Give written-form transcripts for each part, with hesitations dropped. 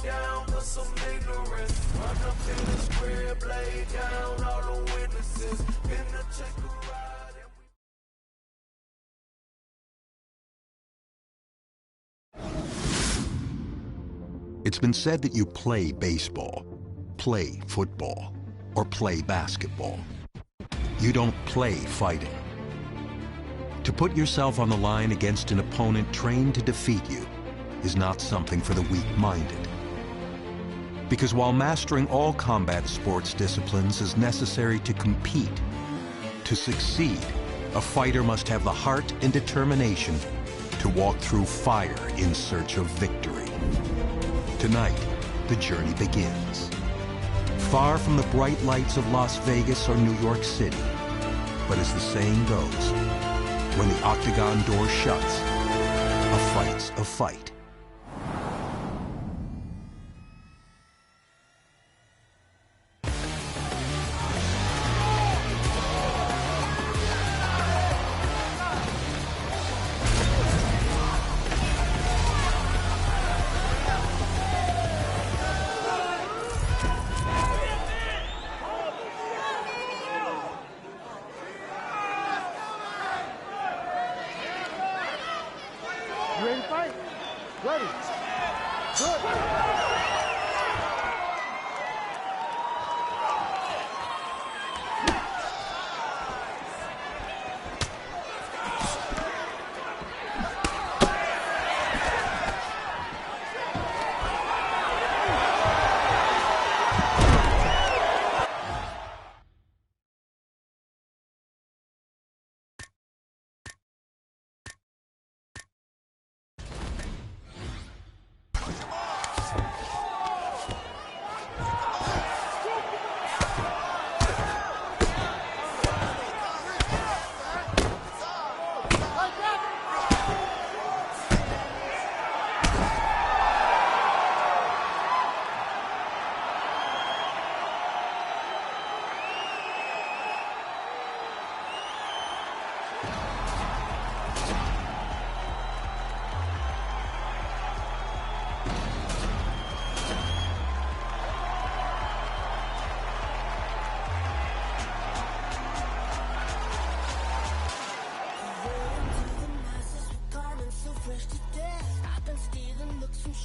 down for some ignorance. Run up in the square, blade down all the witnesses. Been to check a ride and It's been said that you play baseball, play football, or play basketball. You don't play fighting. To put yourself on the line against an opponent trained to defeat you is not something for the weak-minded. Because while mastering all combat sports disciplines is necessary to compete, to succeed, a fighter must have the heart and determination to walk through fire in search of victory. Tonight, the journey begins. Far from the bright lights of Las Vegas or New York City, but as the saying goes, when the octagon door shuts, a fight's a fight. You ready to fight? Ready. Good.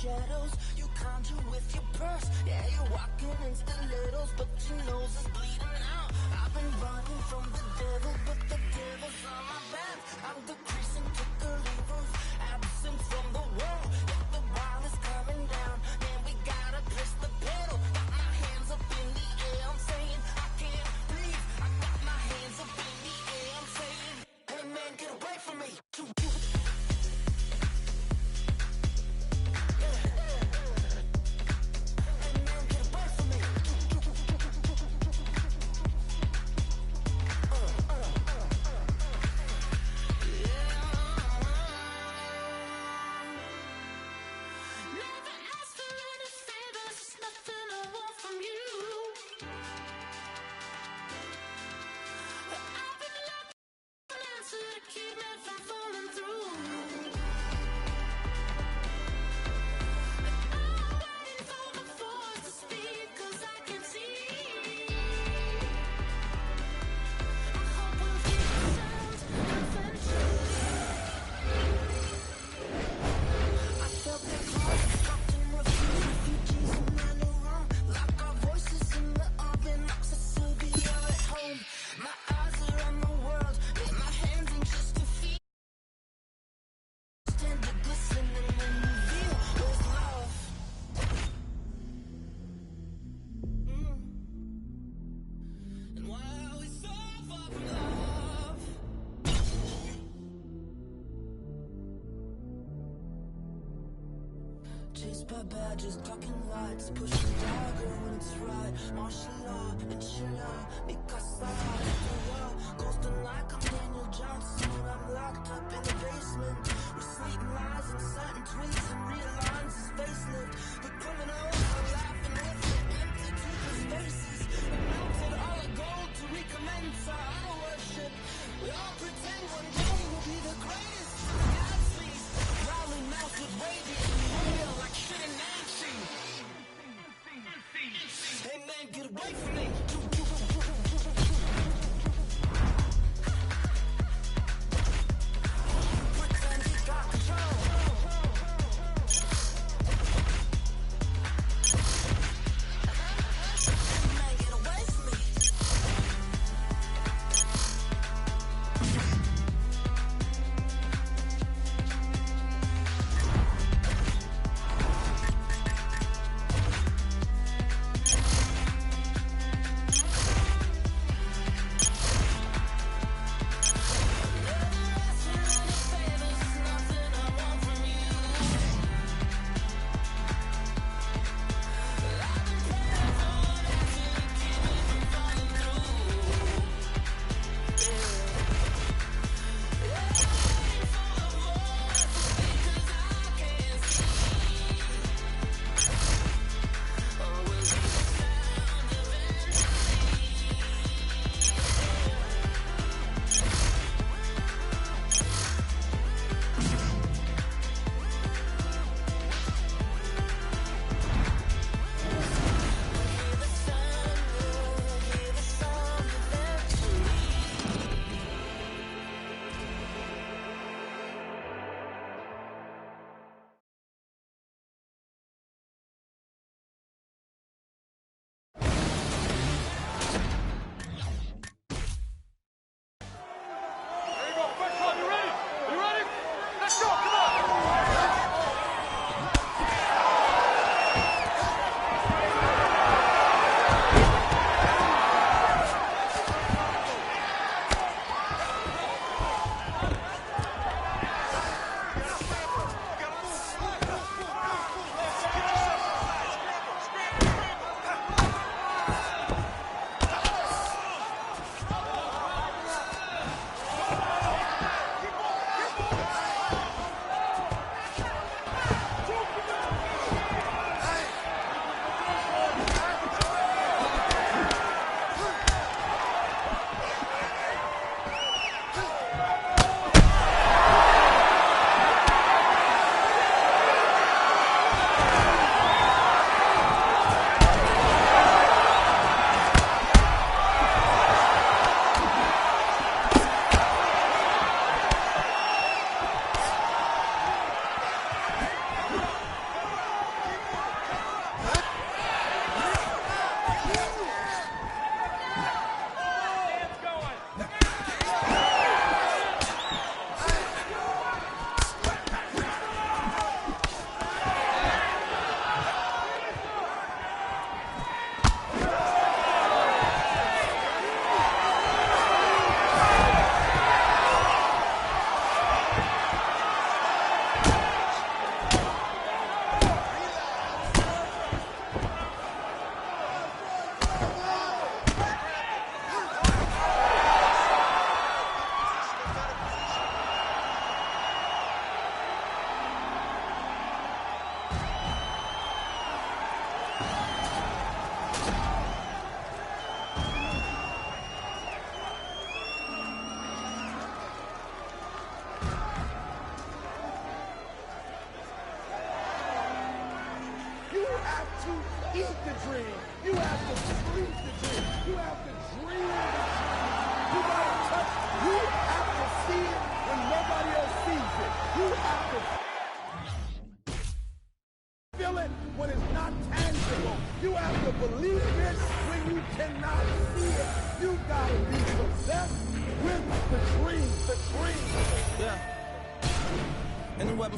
Shadows, you conjure with your purse. Yeah, you're walking in stilettos, but your nose is bleeding out. I've been running from the devil, but the devil's on my back. I'm decreasing to the levers, absent from the world. If the ball is coming down, then we gotta press the pedal. Got my hands up in the air, I'm saying I can't breathe. I got my hands up in the air, I'm saying, hey man, get away from me. Chased by badges, talking lights, pushing dagger when it's right. Martial law, inshallah, Mikasa, the wall, coasting like I'm Daniel Johnson. I'm locked up in the basement, reciting lies and citing tweets and real lines is facelift. The criminals are laughing with their empty toothless faces. We melted all the gold to recommence our idol worship. We all pretend one day we'll be the greatest. God's feast, growling mouth with radiant, real like shit in Nancy.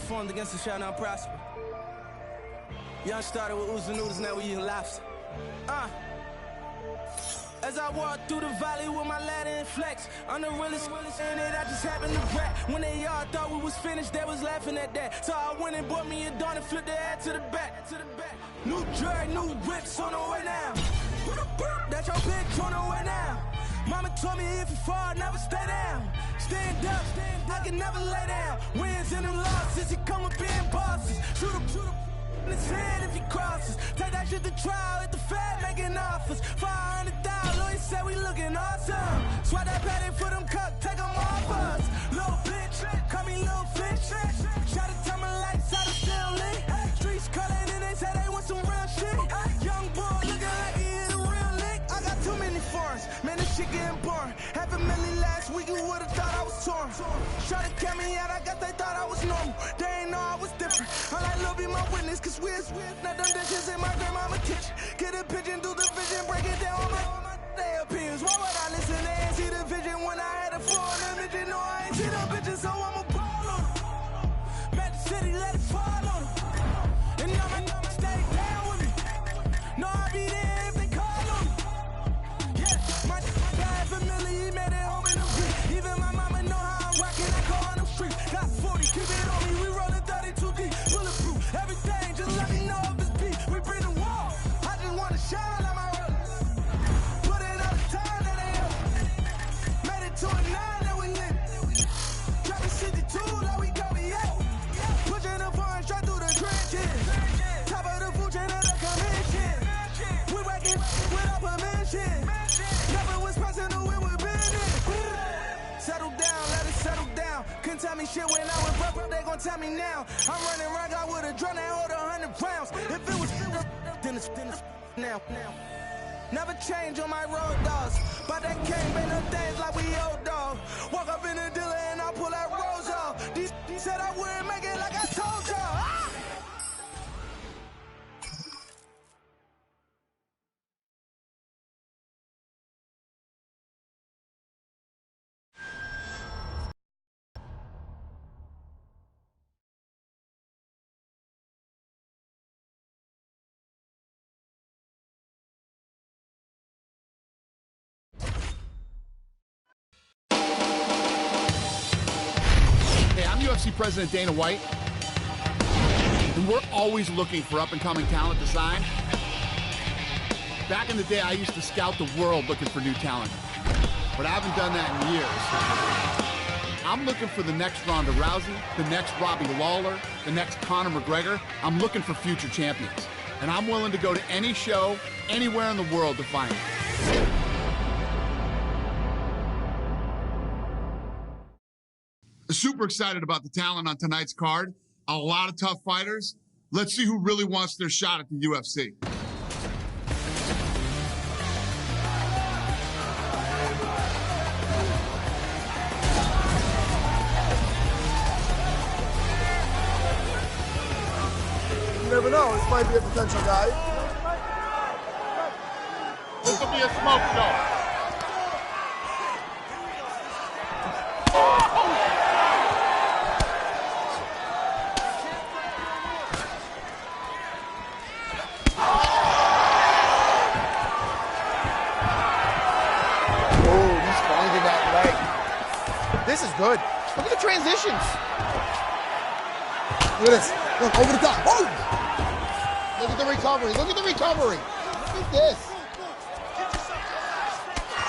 Formed against the shall not prosper. Young started with oozing noodles, now we eating lobster. As I walk through the valley with my ladder and flex, I'm the realest in it, I just happened to rap. When they all thought we was finished, they was laughing at that. So I went and bought me a dawn and flipped the head to the back. New drag, new whips on the way now. That's your bitch on the way now. Mama told me if you fall, never stay down. Stand up, I can never lay down. Wins and them losses, he come with being bosses. Shoot him in his head if he crosses. Take that shit to trial at the Fed making offers. 500,000, lawyer said we looking awesome. Swat that patty for them cup, take them off us. Little bitch, call me little fish. Try to tell my lights out, it's still lit. Streets calling and they say they want some real shit. Young boy looking like he hit a real lick. Try to count me out, I guess they thought I was normal. They ain't know I was different. I like Lil be my witness, cause we're not them dishes in my grandmama kitchen. Get a pigeon through the vision, break it down on my their opinions. Why would I listen? They ain't see the vision when I had a floor on them. Bitches know I ain't see the bitches, so I'ma ball on them. Back to city, let it fall on them. And I'ma stay down with me. No, I be there if they call on me. Yeah, my guy familiar, he made it home in the street. Even my mama know how I'm rocking, I go on the street. Got 40, keep it on me, we rollin' 32 deep. Bulletproof, everything, just let me know if it's beat. We bring the wall, I just wanna shine like my rollers. Put it on the time that they up. Made it to a 9 that we lit. Dropping 62 like we got me out. Pushing the foreign straight through the trenches. Top of the food chain of the commission. We working without permission. Never was personal, we were business. Settle down, let it settle down. Couldn't tell me shit when I was broke, they gon' tell me now. I'm running around, I with a drum that hold 100 rounds. If it was then it's now. Never change on my road dogs. But they can't make no things like we old dog. Walk up in the dealer and I pull that rose off. These said I wouldn't make it like I told y'all. Ah! Hey, I'm UFC President Dana White, and we're always looking for up-and-coming talent to sign. Back in the day, I used to scout the world looking for new talent, but I haven't done that in years. I'm looking for the next Ronda Rousey, the next Robbie Lawler, the next Conor McGregor. I'm looking for future champions, and I'm willing to go to any show, anywhere in the world to find them. Super excited about the talent on tonight's card. A lot of tough fighters. Let's see who really wants their shot at the UFC. You never know. This might be a potential guy. This will be a smoke show. This is good. Look at the transitions. Look at this. Look, over the top. Oh! Look at the recovery. Look at the recovery. Look at this.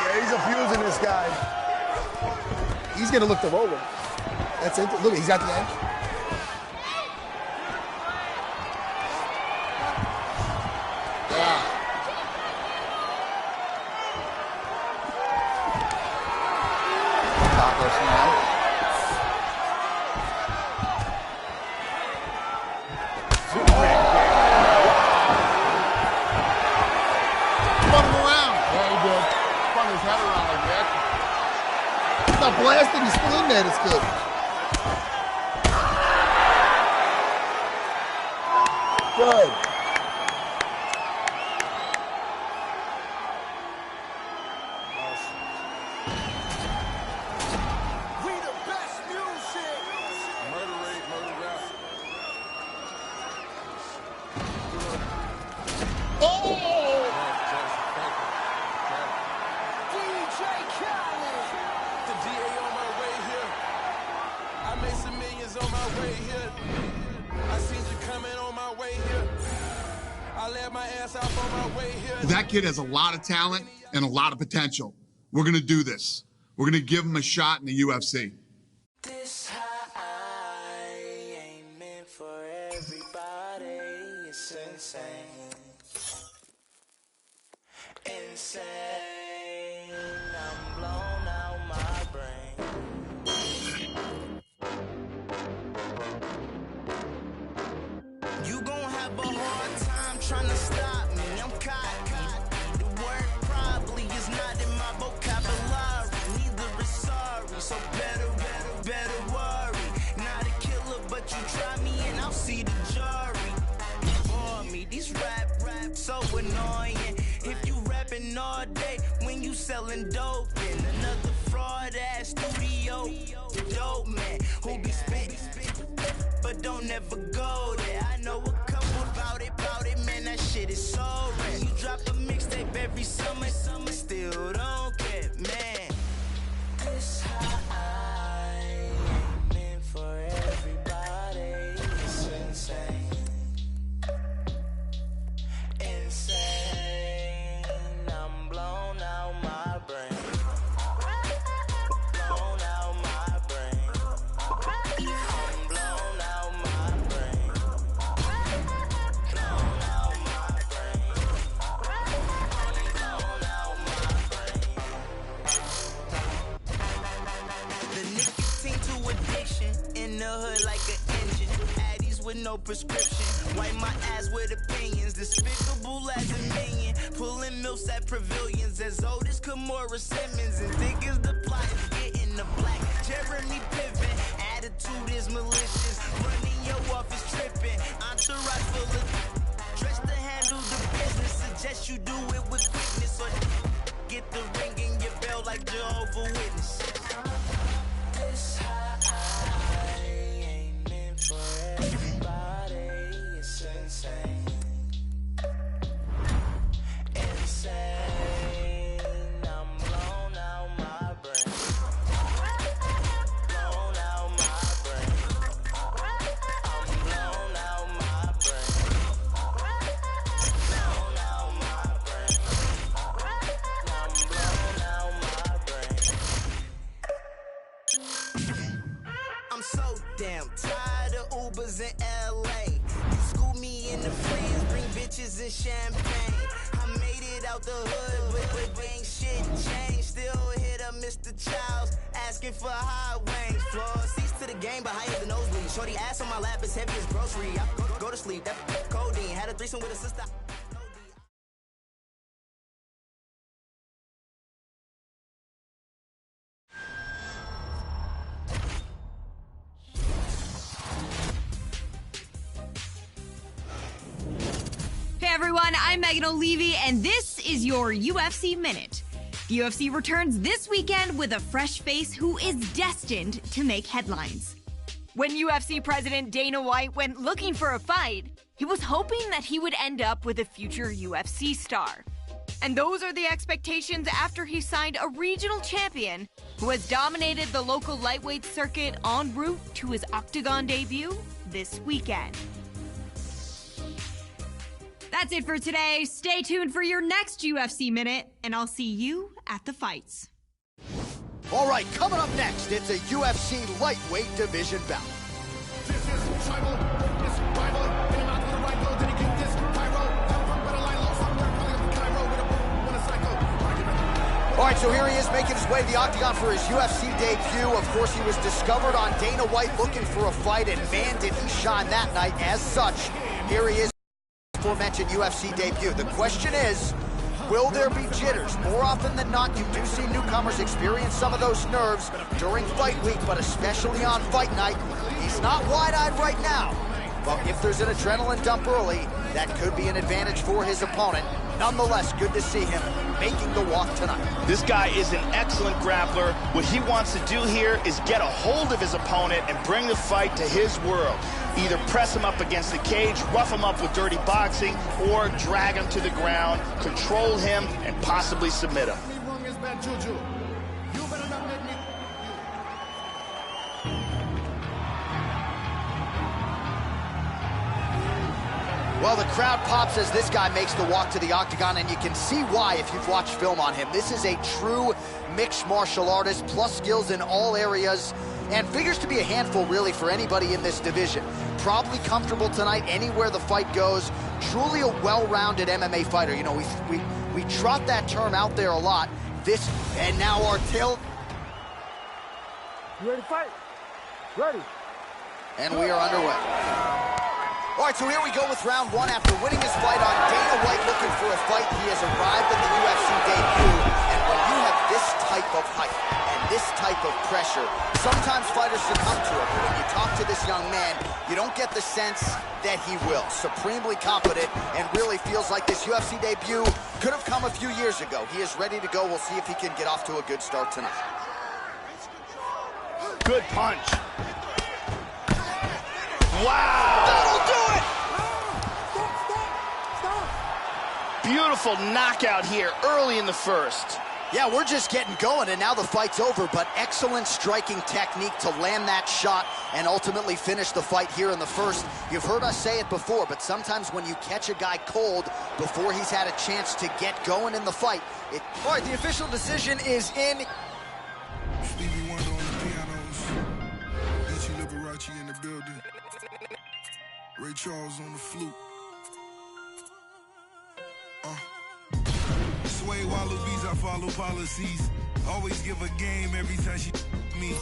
Yeah, he's abusing this guy. He's going to look to roll him. That's it. Look, he's got the end. Yeah. Blasting, he's still in there, this kid. Good. We the best music. Murder rate, murder rap. Oh! DJ Khaled. The DA on my way here. I made some millions on my way here. I seen you coming on my way here. I let my ass off on my way here. That kid has a lot of talent and a lot of potential. We're going to do this. We're going to give him a shot in the UFC. This high ain't meant for everybody. It's insane. Insane. I'm blown out my brain. You gon' have a hard time trying to stop me. I'm caught. The word probably is not in my vocabulary. Neither is sorry. So better These rap so annoying. If you rapping all day when you selling dope, then another fraud ass studio dope man who be spitting but don't ever go there. I know a couple about it, man. That shit is so rare. You drop a mixtape every summer, still don't care, man. This high ain't meant for everybody. It's insane. Insane. I'm blown out my brain. Blown out my brain. I'm blown out my brain. Blown out my brain. Blown out my brain. The nicotine to addiction in the hood like an engine. Addies with no prescription. Wipe my ass with opinions. Despicable as a minion. Pulling milfs at pavilions. As old as Kimora Simmons. And thick as the plot is getting the black. Jeremy Piven. Attitude is malicious. Running your office tripping. Entourage full of dress to handle the business. Suggest you do it with quickness. Or get the ring in your bell like Jehovah's Witness. This high ain't meant for everybody. It's insane. Insane. I'm blown out my brain. Blown out my brain. I'm blown out my brain. Blown out my brain. I'm blown out my brain. I'm so damn tired of Ubers in LA. You school me in the friends, bring bitches and champagne. I made it out the hood, but ain't shit changed. Still hit up Mr. Childs, asking for high wings. Floor seats to the game, but higher than nosebleed. Shorty ass on my lap is heavy as grocery. I go to sleep, that codeine. Had a threesome with a sister. Hey everyone, I'm Megan O'Leary, and this is your UFC Minute. The UFC returns this weekend with a fresh face who is destined to make headlines. When UFC President Dana White went looking for a fight, he was hoping that he would end up with a future UFC star. And those are the expectations after he signed a regional champion who has dominated the local lightweight circuit en route to his Octagon debut this weekend. That's it for today. Stay tuned for your next UFC Minute, and I'll see you at the fights. All right, coming up next, it's a UFC lightweight division bout. This is tribal, it's rival, in and out with a right blow, then he kick this pyro, from better line low, somewhere calling up Cairo with a boom, with a psycho. All right, so here he is making his way to the Octagon for his UFC debut. Of course, he was discovered on Dana White looking for a fight, and man, did he shine that night. As such, here he is. Aforementioned UFC debut. The question is, will there be jitters? More often than not, you do see newcomers experience some of those nerves during fight week, but especially on fight night. He's not wide-eyed right now, but if there's an adrenaline dump early, that could be an advantage for his opponent. Nonetheless, good to see him making the walk tonight. This guy is an excellent grappler. What he wants to do here is get a hold of his opponent and bring the fight to his world. Either press him up against the cage, rough him up with dirty boxing, or drag him to the ground, control him, and possibly submit him. Well, the crowd pops as this guy makes the walk to the Octagon, and you can see why if you've watched film on him. This is a true mixed martial artist, plus skills in all areas, and figures to be a handful, really, for anybody in this division. Probably comfortable tonight anywhere the fight goes. Truly a well-rounded MMA fighter. You know, we trot that term out there a lot. This, and now our tail... You ready to fight? Ready. And we are underway. All right, so here we go with round one. After winning his fight on Dana White looking for a fight, he has arrived at the UFC debut. And when you have this type of height and this type of of pressure. Sometimes fighters succumb to it, but when you talk to this young man, you don't get the sense that he will. Supremely confident and really feels like this UFC debut could have come a few years ago. He is ready to go. We'll see if he can get off to a good start tonight. Good punch. Wow! That'll do it! Beautiful knockout here early in the first. Yeah, we're just getting going, and now the fight's over, but excellent striking technique to land that shot and ultimately finish the fight here in the first. You've heard us say it before, but sometimes when you catch a guy cold before he's had a chance to get going in the fight, All right, the official decision is in. Stevie Wonder on the pianos. Richie Liberace in the building. Ray Charles on the flute. Sway wallabies, I follow policies. Always give a game every time she me.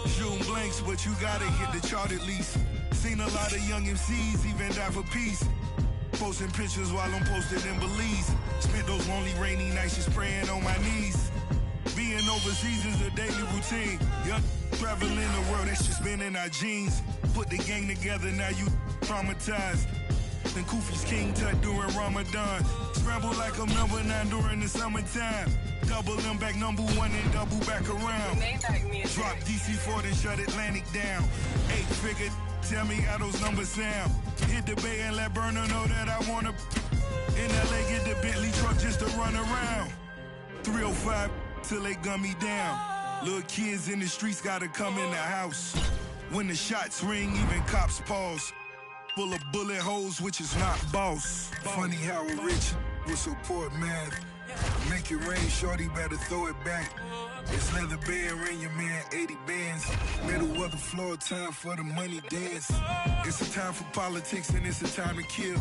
Shooting blanks, but you gotta hit the chart at least. Seen a lot of young MCs even die for peace. Posting pictures while I'm posted in Belize. Spent those lonely rainy nights just praying on my knees. Being overseas is a daily routine. Young traveling the world, that's just been in our genes. Put the gang together, now you traumatized. Then Kufi's King Tut during Ramadan. Scramble like I'm number 9 during the summertime. Double them back number 1 and double back around. Drop DC4 then shut Atlantic down. 8-figure, tell me how those numbers sound. Hit the bay and let Burner know that I wanna. In LA get the Bentley truck just to run around. 305 till they gun me down. Little kids in the streets gotta come in the house. When the shots ring, even cops pause. Full of bullet holes, which is not boss. Funny how a rich will support math. Make it rain, shorty, better throw it back. It's leather band, ring your man 80 bands. Middle of the floor, time for the money dance. It's a time for politics and it's a time to kill.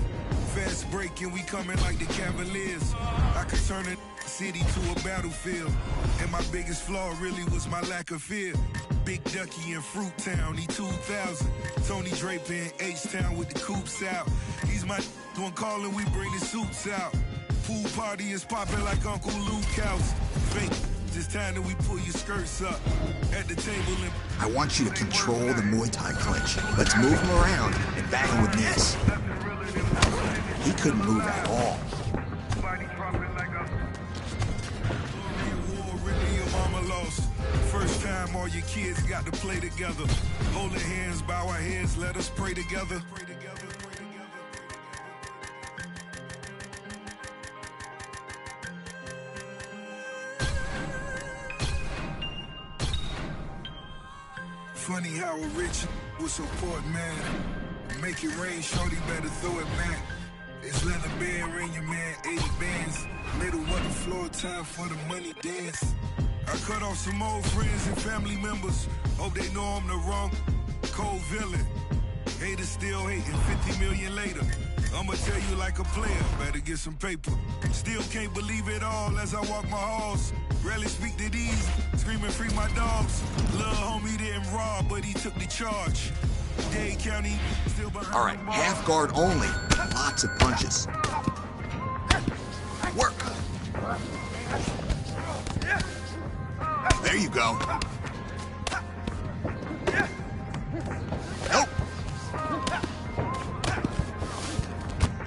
Fast break and we coming like the Cavaliers. I could turn a city to a battlefield. And my biggest flaw really was my lack of fear. Big Ducky in Fruit Town, he 2000. Tony Draper in H-Town with the coops out. He's my one calling, we bring the suits out. Pool party is popping like Uncle Luke House. Fake, it's time that we pull your skirts up at the table. And I want you to control the Muay Thai clinch. Let's move him around and bang him with knees. He couldn't move at all. First time all your kids got to play together. Holding hands, bow our heads, let us pray together. Funny how a rich will support man. Make it rain, shorty, better throw it back. It's leather band, ring your man 80 bands. Middle of the floor, time for the money dance. I cut off some old friends and family members. Hope they know I'm the wrong cold villain. Haters still hating, 50 million later. I'ma tell you like a player, better get some paper. Still can't believe it all as I walk my halls. Rarely speak to these, screaming free my dogs. Lil' homie didn't rob, but he took the charge. Dade County still behind. All right, half guard only. Lots of punches. Work. There you go. Nope.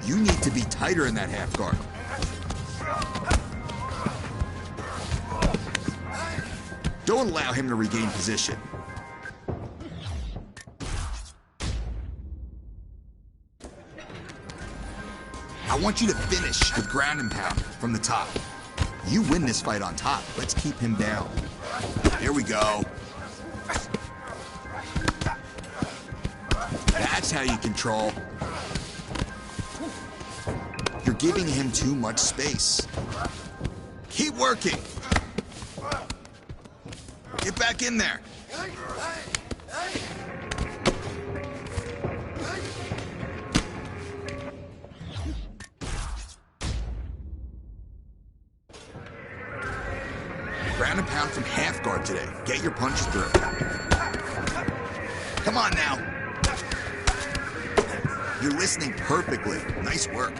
You need to be tighter in that half guard. Don't allow him to regain position. I want you to finish with ground and pound from the top. You win this fight on top. Let's keep him down. Here we go. That's how you control. You're giving him too much space. Keep working. Get back in there. Ground and pound from half guard today. Get your punches through. Come on now. You're listening perfectly. Nice work.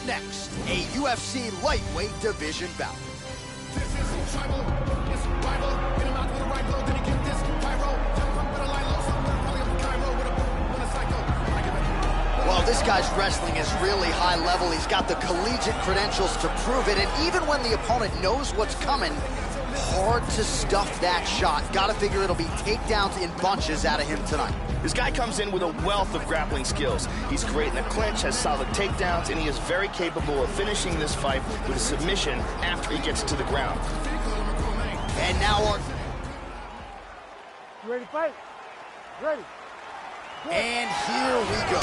next, a UFC lightweight division bout. This is tribal, it's rival. Hit him out with a right blow, then he get this pyro. Jump up with a line low, somewhere probably up in Cairo with a psycho. Well, this guy's wrestling is really high level. He's got the collegiate credentials to prove it, and even when the opponent knows what's coming, hard to stuff that shot. Gotta figure it'll be takedowns in bunches out of him tonight. This guy comes in with a wealth of grappling skills. He's great in the clinch, has solid takedowns, and he is very capable of finishing this fight with a submission after he gets to the ground. And now You ready to fight? Ready. And here we go.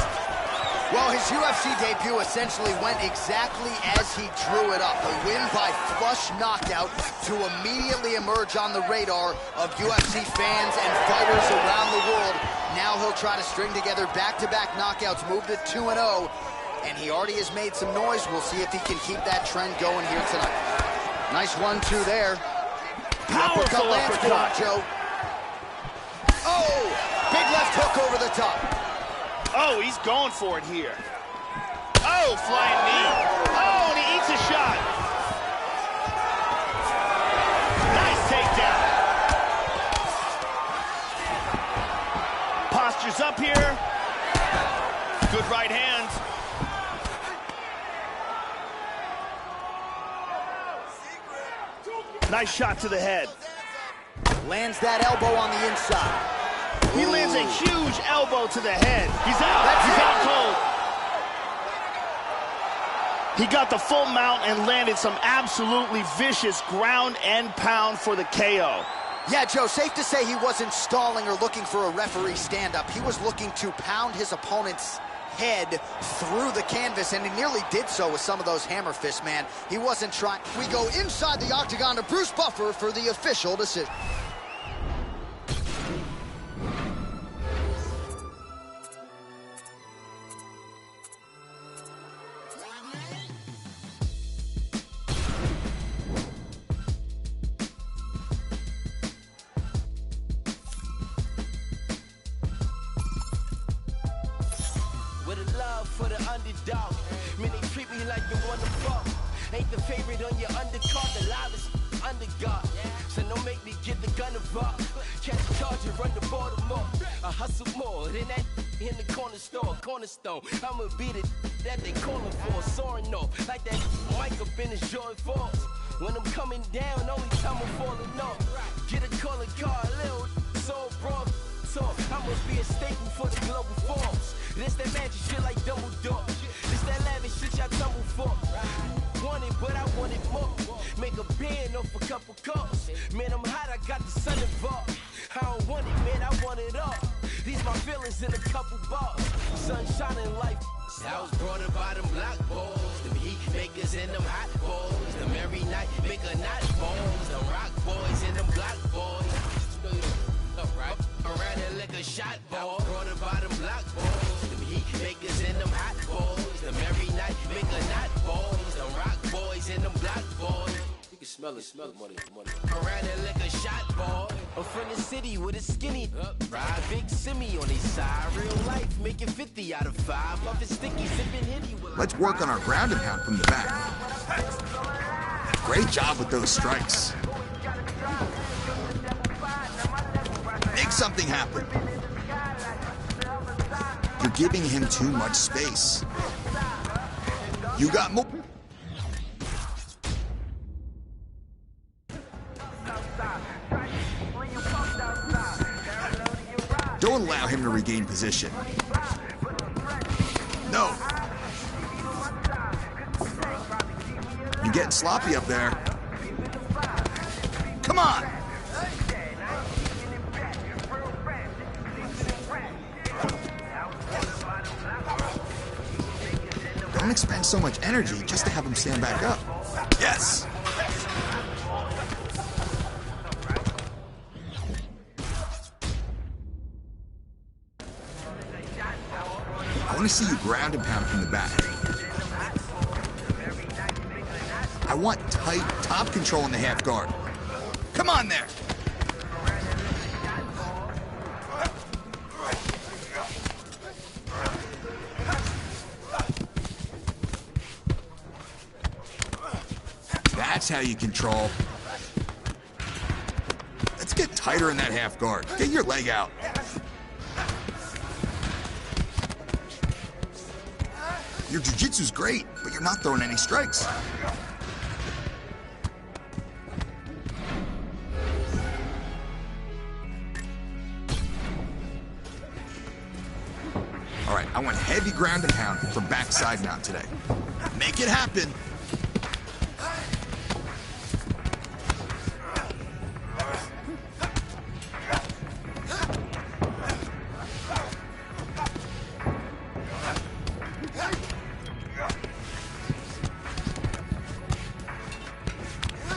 Well, his UFC debut essentially went exactly as he drew it up. A win by flush knockout to immediately emerge on the radar of UFC fans and fighters around the world. Now he'll try to string together back-to-back knockouts, move to 2-0, and he already has made some noise. We'll see if he can keep that trend going here tonight. Nice 1-2 there. Powerful uppercut. Joe. Oh, big left hook over the top. Oh, he's going for it here. Oh, flying knee. Oh, and he eats a shot. Nice takedown. Posture's up here. Good right hand. Nice shot to the head. Lands that elbow on the inside. He lands a huge elbow to the head. He's out. He's out cold. He got the full mount and landed some absolutely vicious ground and pound for the KO. Yeah, Joe, safe to say he wasn't stalling or looking for a referee stand-up. He was looking to pound his opponent's head through the canvas, and he nearly did so with some of those hammer fists, man. He wasn't trying. We go inside the octagon to Bruce Buffer for the official decision. For the underdog, man, they treat me like the one to fall. Ain't the favorite on your undercard, the loudest underdog. So don't make me get the gun involved. Catch a charge and run the Baltimore. I hustle more than that in the corner store, cornerstone. I'ma be the that they calling for, soaring off like that mic up in his Jordan Falls. When I'm coming down, only time I'm falling off. Get a calling card, little soul broad. I'ma be a staple for the global forms. This that magic shit like Dumbledore. This that lavish shit y'all tumble for. Want it, but I want it more. Make a band off a couple calls. Man, I'm hot, I got the sun involved. I don't want it, man, I want it all. These my feelings in a couple bars. Sun shining like I was brought up by them block balls. Them heat makers and them hot boys. Them every night make a knot balls. Them rock boys and them block boys. Right around here like a shot ball. Brought up by them block balls. Them heat makers and them hot boys. Them every night make a knot balls. Them rock boys and them block boys. You can smell it, money. Around here like a shot ball. I'm from the city with a skinny ride big Simi on his side. Real life making 50 out of 5. Puffin' sticky, sipping hitty. Let's work on our ground and pound from the back. Great job with those strikes. Make something happen. You're giving him too much space. You got more. Don't allow him to regain position. No. You're getting sloppy up there. Come on. Don't expend so much energy just to have him stand back up. Yes. I want to see you ground and pound from the back. I want tight top control in the half guard. Come on there. That's how you control. Let's get tighter in that half guard. Get your leg out. Your jiu-jitsu's great, but you're not throwing any strikes. All right, I want heavy ground and pound for backside mount today. Make it happen.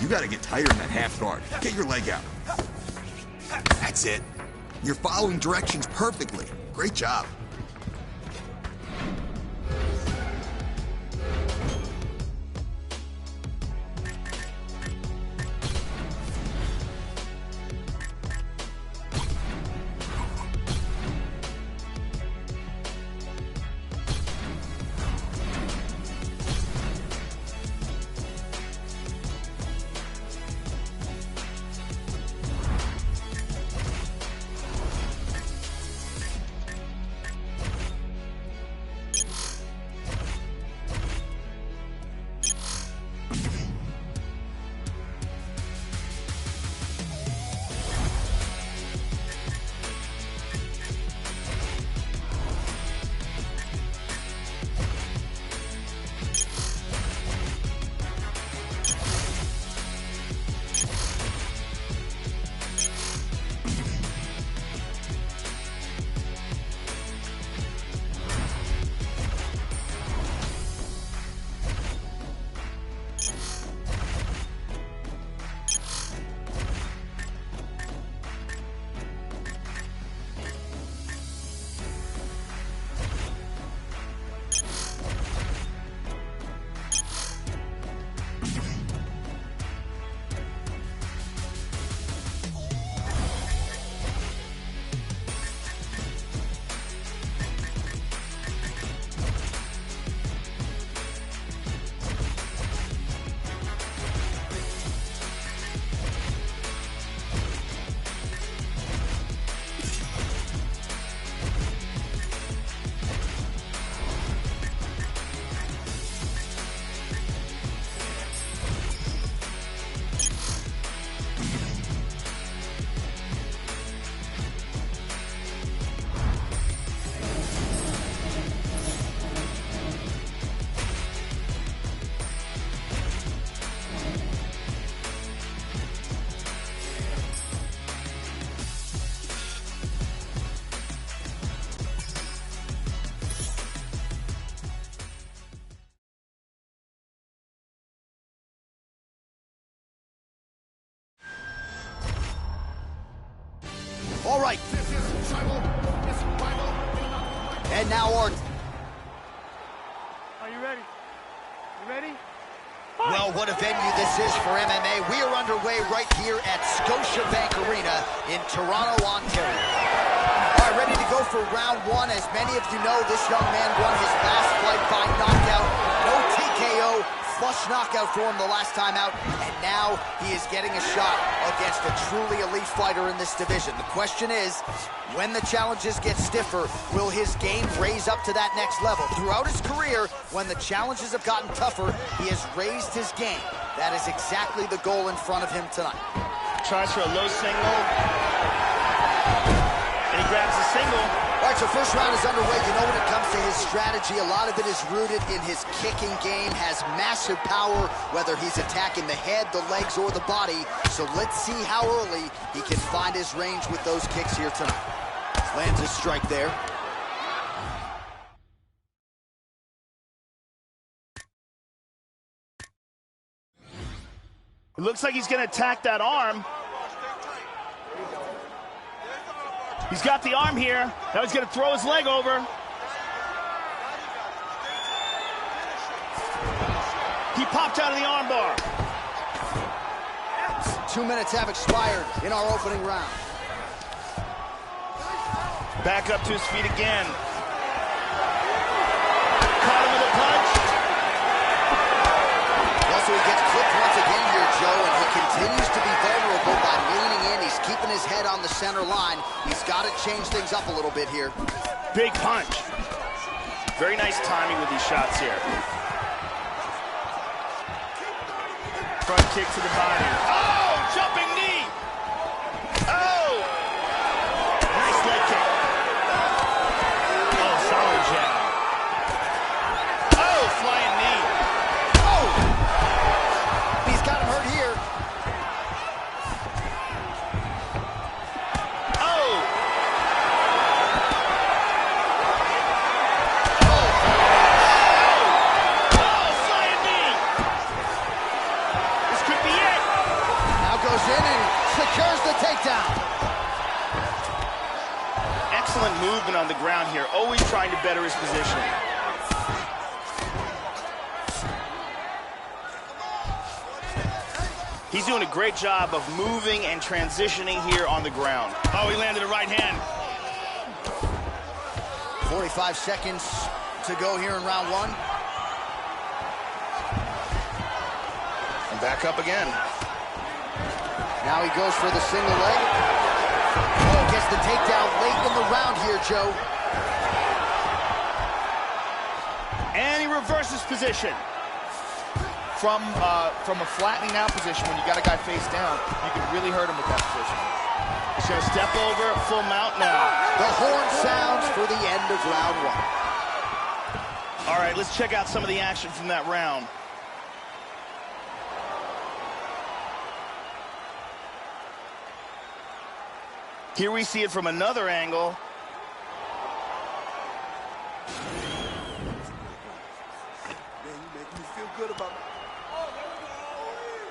You gotta get tighter in that half guard. Get your leg out. That's it. You're following directions perfectly. Great job. All right. And now our... Are you ready? You ready? Well, what a venue this is for MMA. We are underway right here at Scotiabank Arena in Toronto, Ontario. All right, ready to go for round one. As many of you know, this young man won his last fight by knockout. No TKO, flush knockout for him the last time out. And now he is getting a shot against a truly elite fighter in this division. The question is, when the challenges get stiffer, will his game raise up to that next level? Throughout his career, when the challenges have gotten tougher, he has raised his game. That is exactly the goal in front of him tonight. Tries for a low single. And he grabs the single. All right, so first round is underway. You know, when it comes to his strategy, a lot of it is rooted in his kicking game. Has massive power, whether he's attacking the head, the legs, or the body. So let's see how early he can find his range with those kicks here tonight. Lands a strike there. It looks like he's going to attack that arm. He's got the arm here. Now he's going to throw his leg over. He popped out of the arm bar. 2 minutes have expired in our opening round. Back up to his feet again. Caught him with a punch. Also, he gets clipped once again here. the center line. He's got to change things up a little bit here. Big punch. Very nice timing with these shots here. Front kick to the body. Oh, jumping knee. Oh, nice leg kick. Oh, solid jab. Oh, flying knee. Oh, he's got him hurt here. Oh. Oh, flying knee. This could be it. Now goes in and secures the takedown. Excellent movement on the ground here, always trying to better his position. He's doing a great job of moving and transitioning here on the ground. Oh, he landed a right hand. 45 seconds to go here in round one. And back up again. Now he goes for the single leg. Oh, gets the takedown late in the round here, Joe. And he reverses position. From a flattening out position, when you got a guy face down, you can really hurt him with that position. He's going to step over, full mount now. The horn sounds for the end of round one. All right, let's check out some of the action from that round. Here we see it from another angle. Man, you make me feel good about it.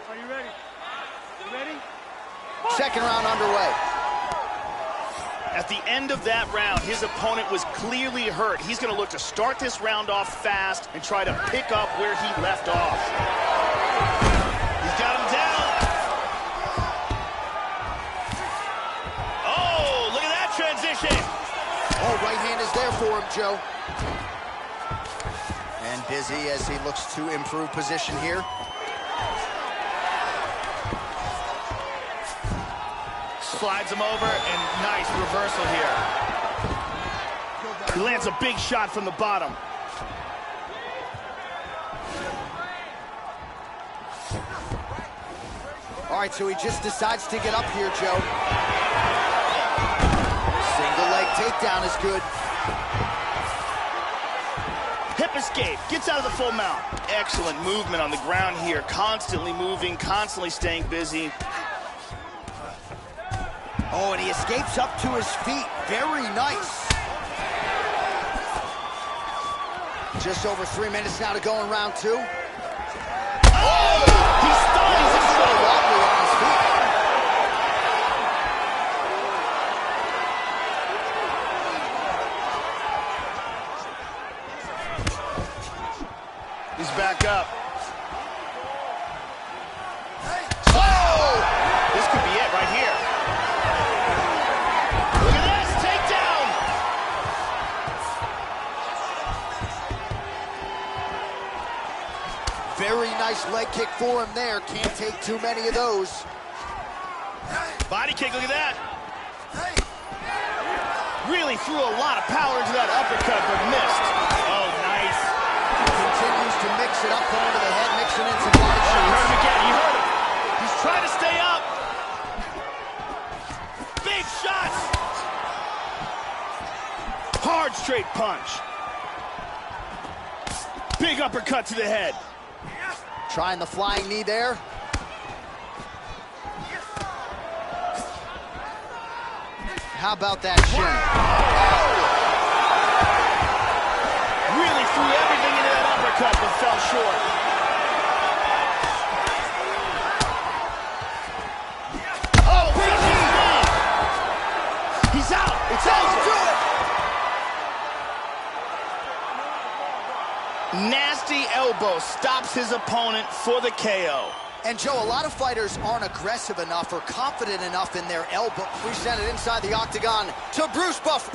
Are you ready? You ready? Second round underway. At the end of that round, his opponent was clearly hurt. He's going to look to start this round off fast and try to pick up where he left off. He's got him down. Oh, look at that transition. Oh, right hand is there for him, Joe. And busy as he looks to improve position here. Slides him over, and nice reversal here. He lands a big shot from the bottom. All right, so he just decides to get up here, Joe. Single leg takedown is good. Hip escape, gets out of the full mount. Excellent movement on the ground here, constantly moving, constantly staying busy. Oh, and he escapes up to his feet. Very nice. Just over 3 minutes now to go in round two. Oh! He's stunned. He's in trouble. Wobbly on his feet. He's back up. Oh! This could be it right here. Look at this, takedown! Very nice leg kick for him there. Can't take too many of those. Body kick, look at that. Really threw a lot of power into that uppercut, but missed. Oh, nice. Continues to mix it up, going to the head, mixing in some body Oh, you shots. heard him again, you heard him. He's trying to stay up. Big shots. Hard straight punch. Big uppercut to the head. Trying the flying knee there. How about that shin? Really threw everything into that uppercut, but fell short. Oh, big knee! He's out. It's over. Nasty elbow stops his opponent for the KO. And Joe, a lot of fighters aren't aggressive enough or confident enough in their elbow. We send it inside the octagon to Bruce Buffer.